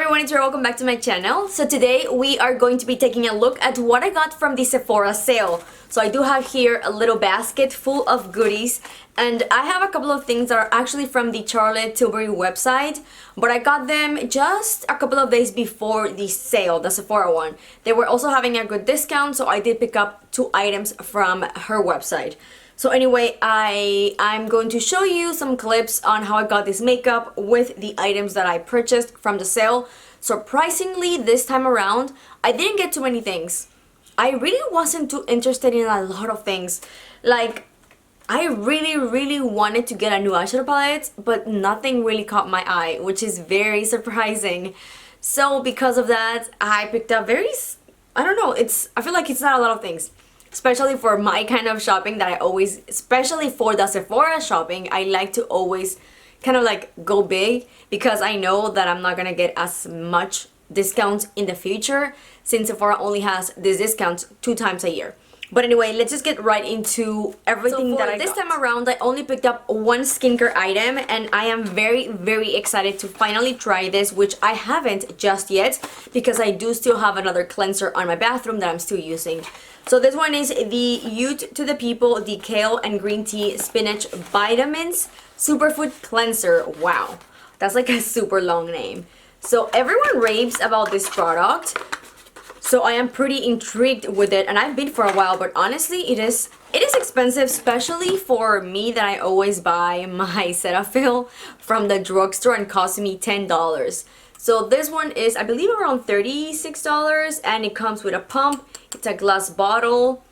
everyone, it's Rita. Welcome back to my channel. So today we are going to be taking a look at what I got from the Sephora sale. So I do have here a little basket full of goodies, and I have a couple of things that are actually from the Tilbury website, but I got them just a couple of days before the sale, the Sephora one. They were also having a good discount, so I did pick up 2 items from her website. So anyway, I'm going to show you some clips on how I got this makeup with the items that I purchased from the sale. Surprisingly, this time around, I didn't get too many things. I really wasn't too interested in a lot of things. Like, I really wanted to get a new eyeshadow palette, but nothing really caught my eye, which is very surprising. So because of that, I picked up I don't know, I feel like it's not a lot of things. Especially for my kind of shopping that I always, especially for the Sephora shopping, I like to always kind of like go big because I know that I'm not gonna get as much discounts in the future since Sephora only has this discount 2 times a year. But anyway, let's just get right into everything that I got. This time around, I only picked up 1 skincare item, and I am very excited to finally try this, which I haven't just yet because I do still have another cleanser on my bathroom that I'm still using. So this one is the Youth to the People, the Kale and Green Tea Spinach Vitamins Superfood Cleanser. Wow, that's like a super long name. So everyone raves about this product. So I am pretty intrigued with it, and I've been for a while, but honestly it is expensive, especially for me that I always buy my Cetaphil from the drugstore and cost me $10. So this one is, I believe, around $36, and it comes with a pump. It's a glass bottle,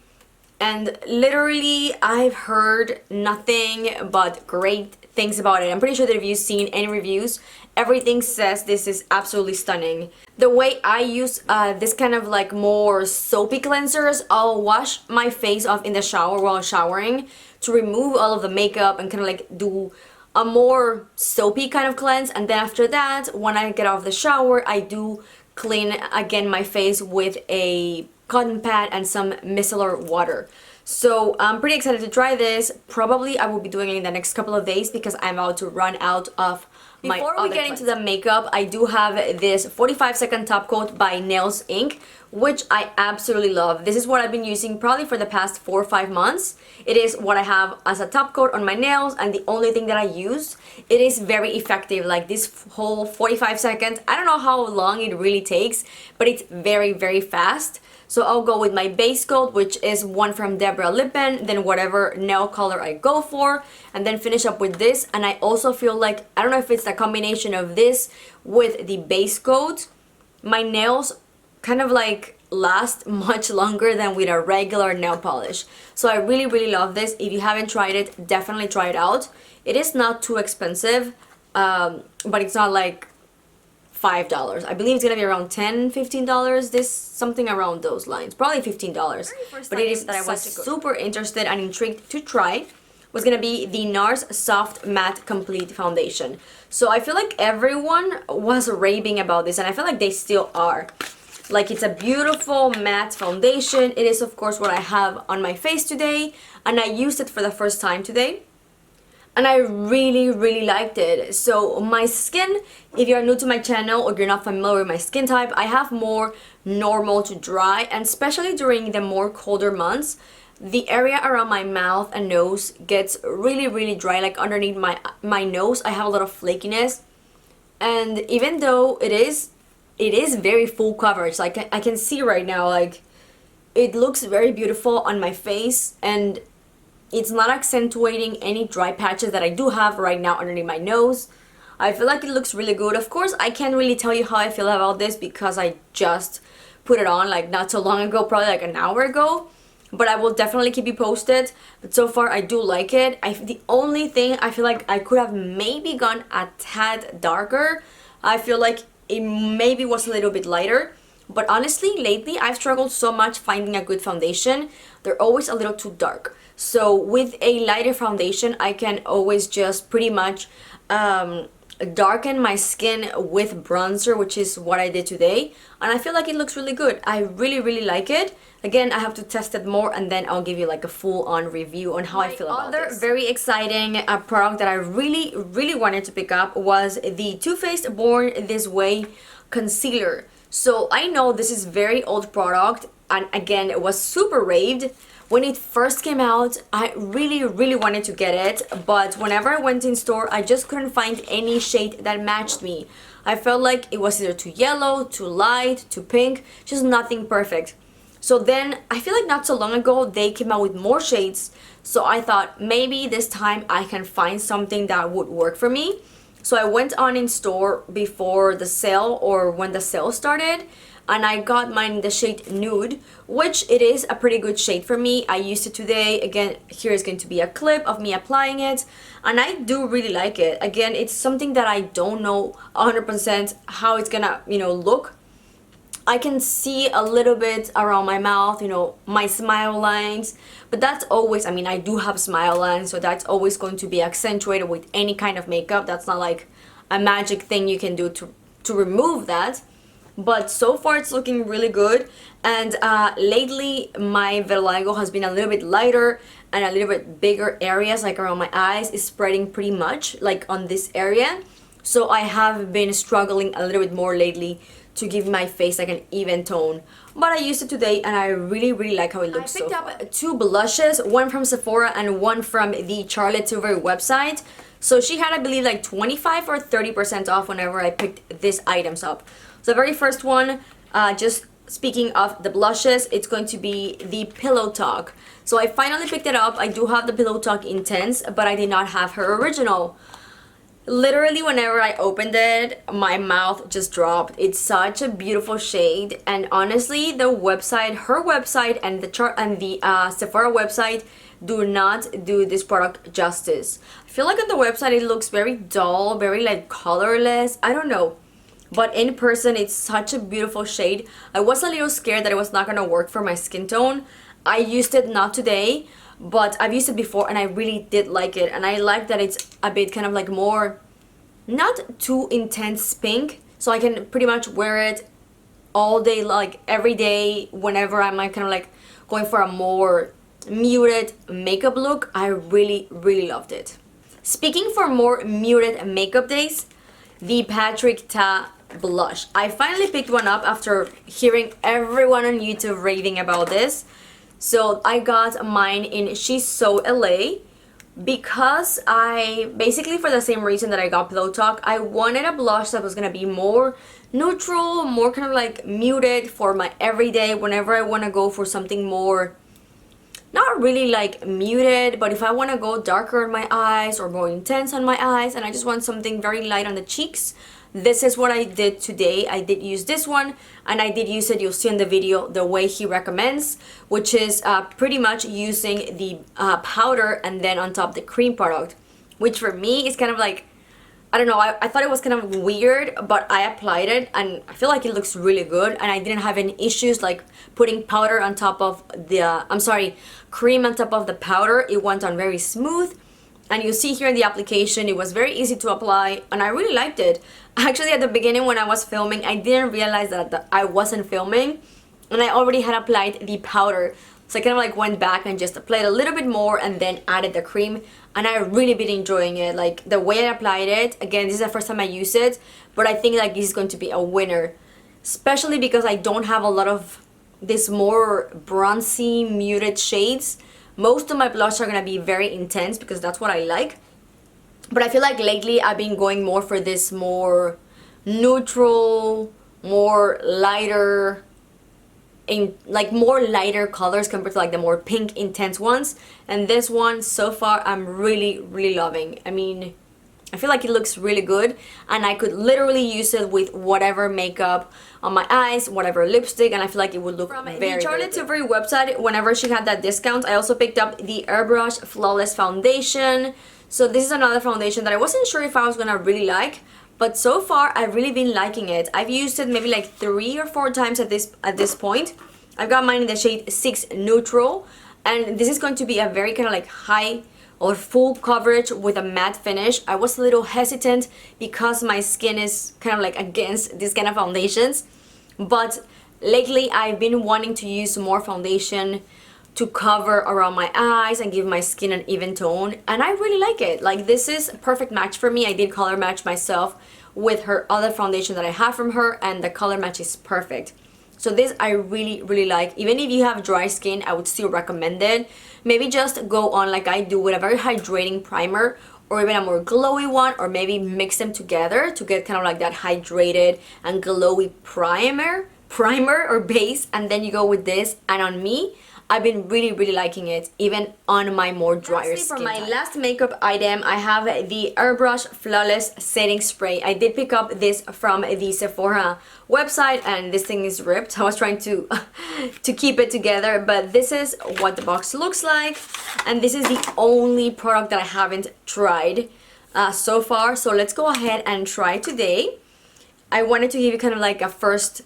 and literally I've heard nothing but great things about it. I'm pretty sure that if you've seen any reviews, everything says this is absolutely stunning. The way I use this kind of like more soapy cleansers, I'll wash my face off in the shower while showering to remove all of the makeup and kind of like do a more soapy kind of cleanse, and then after that, when I get out of the shower, I do clean again my face with a cotton pad and some micellar water. So I'm pretty excited to try this. Probably I will be doing it in the next couple of days because I'm about to run out of my other Before we get into the makeup, I do have this 45-second top coat by Nails Inc., which I absolutely love. This is what I've been using probably for the past 4 or 5 months. It is what I have as a top coat on my nails, and the only thing that I use. It is very effective, like this whole 45 seconds. I don't know how long it really takes, but it's very fast. So I'll go with my base coat, which is one from Deborah Lippin, then whatever nail color I go for, and then finish up with this. And I also feel like, I don't know if it's the combination of this with the base coat, my nails kind of like last much longer than with a regular nail polish. So I really love this. If you haven't tried it, definitely try it out. It is not too expensive, but it's not like $5. I believe it's gonna be around $10-15. This something around those lines, probably $15. But it is that I was super interested and intrigued to try was gonna be the NARS Soft Matte Complete Foundation. So I feel like everyone was raving about this, and I feel like they still are. Like, it's a beautiful matte foundation. It is of course what I have on my face today, and I used it for the first time today. And I really liked it. So my skin, if you're new to my channel or you're not familiar with my skin type, I have more normal to dry, and especially during the more colder months, the area around my mouth and nose gets really dry. Like underneath my nose, I have a lot of flakiness, and even though it is very full coverage, like I can see right now, like it looks very beautiful on my face, and it's not accentuating any dry patches that I do have right now underneath my nose. I feel like it looks really good. Of course, I can't really tell you how I feel about this because I just put it on like not so long ago, probably like an hour ago. But I will definitely keep you posted. But so far, I do like it. The only thing I feel like I could have maybe gone a tad darker. I feel like it maybe was a little bit lighter. But honestly, lately, I've struggled so much finding a good foundation. They're always a little too dark. So with a lighter foundation, I can always just pretty much darken my skin with bronzer, which is what I did today, and I feel like it looks really good. I really like it. Again, I have to test it more, and then I'll give you like a full-on review on how I feel about this. Another very exciting product that I really wanted to pick up was the Too Faced Born This Way concealer. So I know this is very old product, and again, it was super raved. When it first came out, I really wanted to get it, but whenever I went in store, I just couldn't find any shade that matched me. I felt like it was either too yellow, too light, too pink, just nothing perfect. So then, I feel like not so long ago, they came out with more shades, so I thought maybe this time I can find something that would work for me. So I went on in store before the sale or when the sale started, and I got mine in the shade Nude, which it is a pretty good shade for me. I used it today. Again, here is going to be a clip of me applying it, and I do really like it. Again, it's something that I don't know 100% how it's gonna, look. I can see a little bit around my mouth, my smile lines, but that's always, I do have smile lines, so that's always going to be accentuated with any kind of makeup. That's not like a magic thing you can do to remove that. But so far it's looking really good, and lately my vitiligo has been a little bit lighter and a little bit bigger areas, like around my eyes is spreading pretty much like on this area. So I have been struggling a little bit more lately to give my face like an even tone, but I used it today and I really like how it looks. I picked up two blushes, one from Sephora and one from the Charlotte Tilbury website. So she had, I believe, like 25 or 30% off whenever I picked these items up. So the very first one, just speaking of the blushes, it's going to be the Pillow Talk. So I finally picked it up. I do have the Pillow Talk Intense, but I did not have her original. Literally, whenever I opened it, my mouth just dropped. It's such a beautiful shade, and honestly, the website, her website, and the Sephora website do not do this product justice. I feel like on the website it looks very dull, very like colorless. I don't know. But in person, it's such a beautiful shade. I was a little scared that it was not gonna work for my skin tone. I used it not today, but I've used it before and I really did like it. And I like that it's a bit kind of like more, not too intense pink. So I can pretty much wear it all day, like every day, whenever I'm like kind of like going for a more muted makeup look. I really loved it. Speaking for more muted makeup days, the Patrick Ta blush. I finally picked one up after hearing everyone on YouTube raving about this. So I got mine in She's So LA because I, basically for the same reason that I got Pillow Talk, I wanted a blush that was gonna be more neutral, more kind of like muted for my everyday, whenever I wanna go for something more, not really like muted, but if I want to go darker on my eyes or more intense on my eyes and I just want something very light on the cheeks, this is what I did today. I did use this one, and I did use it, you'll see in the video, the way he recommends, which is pretty much using the powder and then on top the cream product, which for me is kind of like, I don't know, I thought it was kind of weird, but I applied it and I feel like it looks really good, and I didn't have any issues like putting powder on top of the, cream on top of the powder. It went on very smooth, and you see here in the application, it was very easy to apply, and I really liked it. Actually, at the beginning when I was filming, I didn't realize that I wasn't filming, and I already had applied the powder. So I kind of like went back and just applied a little bit more and then added the cream, and I really been enjoying it. Like the way I applied it, again, this is the first time I use it, but I think like this is going to be a winner, especially because I don't have a lot of this more bronzy muted shades. Most of my blush are gonna be very intense because that's what I like, but I feel like lately I've been going more for this more neutral, more lighter, in like more lighter colors compared to like the more pink intense ones. And this one so far I'm really loving. I mean, I feel like it looks really good, and I could literally use it with whatever makeup on my eyes, whatever lipstick, and I feel like it would look from the Charlotte Tilbury website. Whenever she had that discount, I also picked up the Airbrush Flawless Foundation. So this is another foundation that I wasn't sure if I was gonna really like, but so far I've really been liking it. I've used it maybe like 3 or 4 times at this point. I've got mine in the shade 6 Neutral, and this is going to be a very kind of like high or full coverage with a matte finish. I was a little hesitant because my skin is kind of like against this kind of foundations, but lately I've been wanting to use more foundation to cover around my eyes and give my skin an even tone, and I really like it. Like, this is a perfect match for me. I did color match myself with her other foundation that I have from her, and the color match is perfect. So this I really, really like. Even if you have dry skin, I would still recommend it. Maybe just go on like I do with a very hydrating primer, or even a more glowy one, or maybe mix them together to get kind of like that hydrated and glowy primer or base, and then you go with this. And on me, I've been really, really liking it, even on my more drier skin. For my last makeup item, I have the Airbrush Flawless Setting Spray. I did pick up this from the Sephora website, and this thing is ripped. I was trying to to keep it together, but this is what the box looks like, and this is the only product that I haven't tried so far. So let's go ahead and try today. I wanted to give you kind of like a first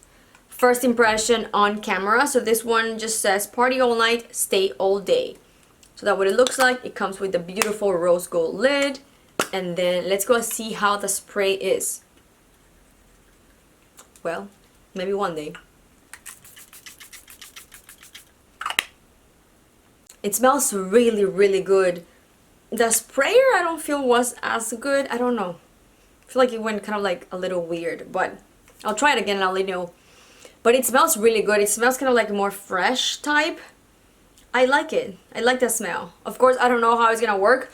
impression on camera. So this one just says party all night, stay all day. So that's what it looks like. It comes with the beautiful rose gold lid, and then let's go see how the spray is. Well, maybe one day. It smells really, really good. The sprayer I don't feel was as good. I don't know. I feel like it went kind of like a little weird, but I'll try it again and I'll let you know. But it smells really good. It smells kind of like more fresh type. I like it. I like the smell. Of course, I don't know how it's gonna work.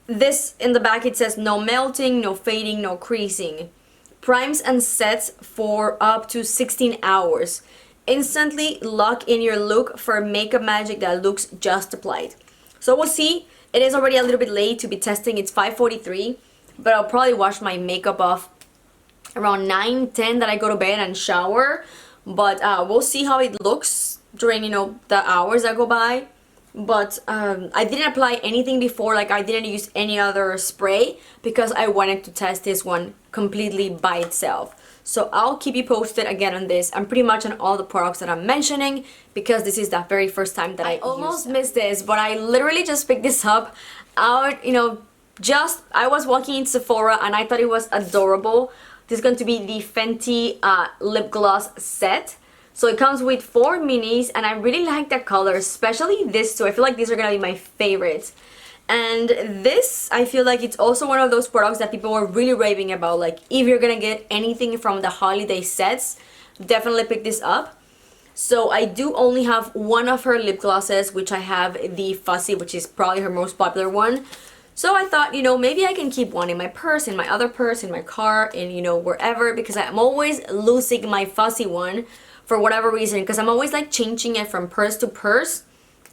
This in the back, it says no melting, no fading, no creasing. Primes and sets for up to 16 hours. Instantly lock in your look for makeup magic that looks just applied. So we'll see. It is already a little bit late to be testing. It's 5:43, but I'll probably wash my makeup off around 9-10 that I go to bed and shower. But we'll see how it looks during, you know, the hours that go by. But I didn't apply anything before, like I didn't use any other spray, because I wanted to test this one completely by itself. So I'll keep you posted again on this and pretty much on all the products that I'm mentioning, because this is the very first time that I almost missed this, but I literally just picked this up out, you know, I was walking in Sephora and I thought it was adorable. This is going to be the Fenty lip gloss set. So it comes with 4 minis, and I really like the color, especially this two. I feel like these are gonna be my favorites. And this, I feel like it's also one of those products that people were really raving about. Like, if you're gonna get anything from the holiday sets, definitely pick this up. So I do only have one of her lip glosses, which I have the Posse, which is probably her most popular one. So I thought, you know, maybe I can keep one in my purse, in my other purse, in my car, and, you know, wherever, because I'm always losing my Posse one for whatever reason, because I'm always like changing it from purse to purse,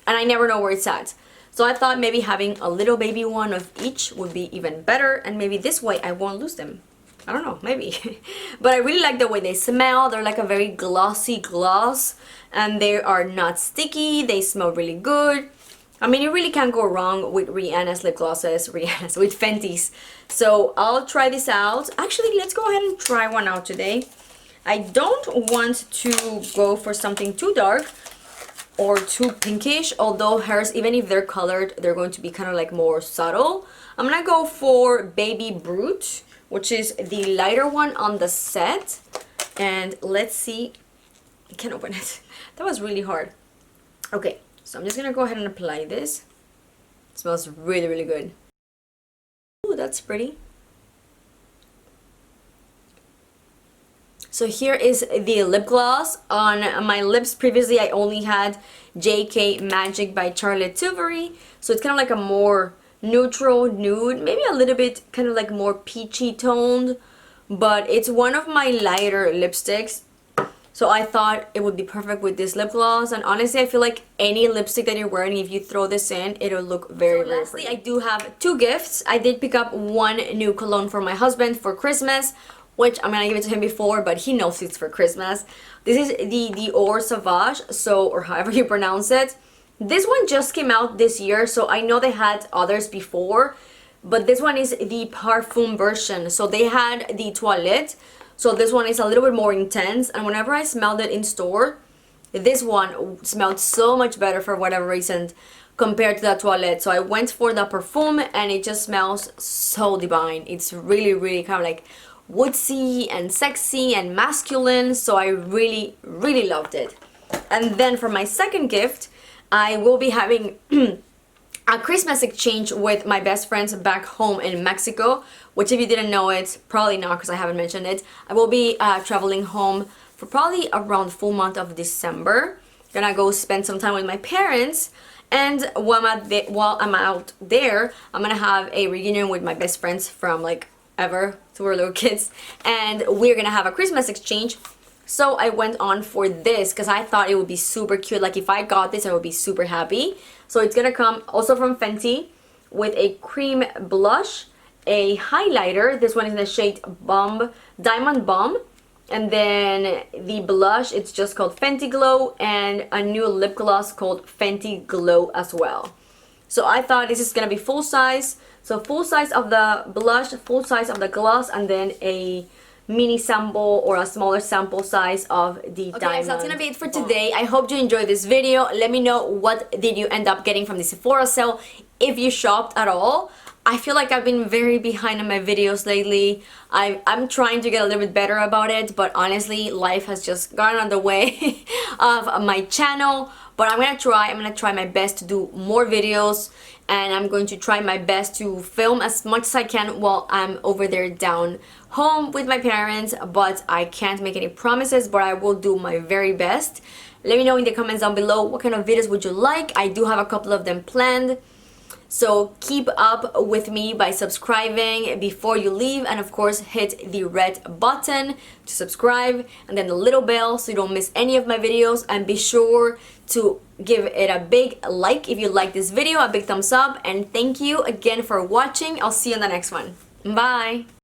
and I never know where it's at. So I thought maybe having a little baby one of each would be even better, and maybe this way I won't lose them. I don't know, maybe. But I really like the way they smell. They're like a very glossy gloss, and they are not sticky. They smell really good. I mean, you really can't go wrong with Rihanna's lip glosses, with Fenty's. So I'll try this out. Actually, let's go ahead and try one out today. I don't want to go for something too dark or too pinkish, although hers, even if they're colored, they're going to be kind of like more subtle. I'm gonna go for Baby Brute, which is the lighter one on the set. And let's see. I can't open it. That was really hard. Okay, so I'm just gonna go ahead and apply this. It smells really, really good. Ooh, that's pretty. So here is the lip gloss. On my lips previously, I only had JK Magic by Charlotte Tilbury. So it's kind of like a more neutral nude, maybe a little bit kind of like more peachy toned, but it's one of my lighter lipsticks. So I thought it would be perfect with this lip gloss, and honestly I feel like any lipstick that you're wearing, if you throw this in, it'll look very, very pretty. I do have 2 gifts. I did pick up one new cologne for my husband for Christmas, which I'm gonna give it to him before, but he knows it's for Christmas. This is the Dior Sauvage, so, or however you pronounce it. This one just came out this year, so I know they had others before, but this one is the Parfum version. So they had the Toilette, so this one is a little bit more intense, and whenever I smelled it in store, this one smelled so much better for whatever reason compared to the Toilette. So I went for the Parfum, and it just smells so divine. It's really, really kind of like woodsy and sexy and masculine, so I really, really loved it. And then for my second gift, I will be having a Christmas exchange with my best friends back home in Mexico, which if you didn't know it, probably not because I haven't mentioned it. I will be traveling home for probably around full month of December. Gonna go spend some time with my parents, and while I'm out there, I'm gonna have a reunion with my best friends from like ever, so we're little kids, and we're gonna have a Christmas exchange. So I went on for this because I thought it would be super cute. Like if I got this, I would be super happy. So it's gonna come also from Fenty with a cream blush, a highlighter. This one is in the shade Diamond Bomb. And then the blush, it's just called Fenty Glow, and a new lip gloss called Fenty Glow as well. So I thought this is gonna be full size. So full size of the blush, full size of the gloss, and then a mini sample or a smaller sample size of the diamond. So that's gonna be it for today. I hope you enjoyed this video. Let me know what did you end up getting from the Sephora sale, if you shopped at all. I feel like I've been very behind on my videos lately. I'm trying to get a little bit better about it, but honestly, life has just gotten on the way of my channel. But I'm gonna try my best to do more videos, and I'm going to try my best to film as much as I can while I'm over there down home with my parents. But I can't make any promises, but I will do my very best. Let me know in the comments down below what kind of videos would you like. I do have a couple of them planned. So keep up with me by subscribing before you leave, and of course hit the red button to subscribe and then the little bell so you don't miss any of my videos, and be sure to give it a big like if you like this video, a big thumbs up, and thank you again for watching. I'll see you in the next one. Bye!